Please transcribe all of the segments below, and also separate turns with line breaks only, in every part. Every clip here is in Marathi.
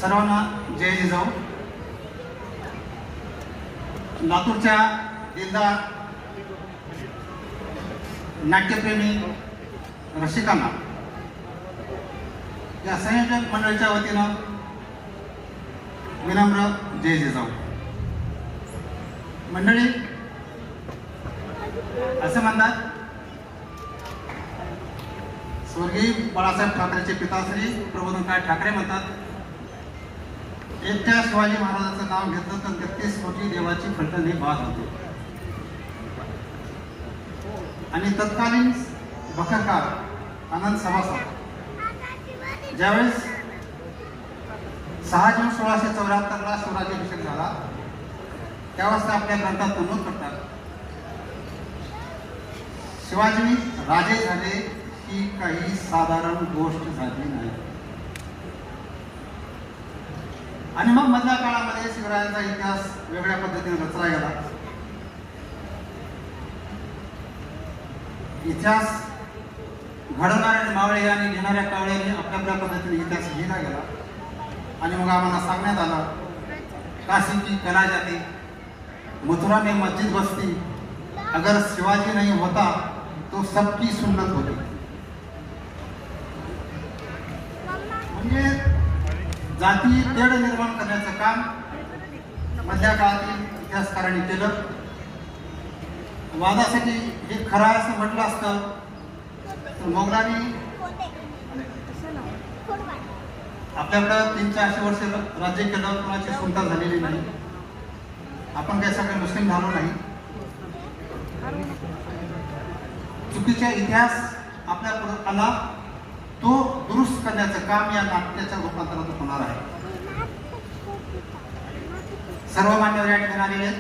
सर्वांना जय जिजाऊ. लातूरच्या दिलदार नाट्यप्रेमी रसिकांना या संयोजक मंडळाच्या वतीनं विनम्र जय जिजाऊ. मंडळी असं म्हणतात, स्वर्गीय बाळासाहेब ठाकरेचे पिताश्री प्रबोधनकार ठाकरे म्हणतात, एकट्या शिवाजी महाराजांचं नाव घेतलं तर 33 कोटी देवाची फलटणी बाद होते. आणि तत्कालीन बखरकार आनंद सभासद ज्यावेळेस 6 जून 1674 शिवराज्याभिषेक झाला, त्यावेळेस ते आपल्या ग्रंथात नमूद करतात, शिवाजी राजे झाले ही काही साधारण गोष्ट झाली नाही. आणि मग मधल्या काळामध्ये शिवरायांचा इतिहास वेगळ्या पद्धतीने रचला गेला. इतिहास घडवणाऱ्या मावळे आणि घेणाऱ्या कावळ्यांनी आपल्या पद्धतीने इतिहास लिहिला गेला. आणि मग आम्हाला सांगण्यात आलं, काशी की कला जाती, मथुरा में मस्जिद बसती, अगर शिवाजी नहीं होता तो सबकी सुन्नत होती. म्हणजे जाती तेढ निर्माण करण्याचं काम मधल्या काळातील इतिहासकारांनी केलं. वादासाठी हे खरं आहे असं म्हटलं असतं तर मोगलांनी आपल्याकडं 300-400 वर्ष राज्य केलं, कोणाची सुलता झालेली नाही. आपण काही सगळे मुस्लिम झालो नाही. चुकीचा इतिहास आपल्या पुढे आला, तो दुरुस्त करण्याचं काम या नाट्याच्या रूपांतरातून होणार आहे. सर्व मान्यवर या ठिकाणी आलेले आहेत.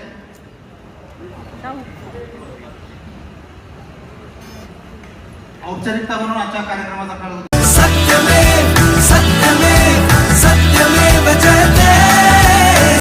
औपचारिकता म्हणून आजच्या कार्यक्रमाचा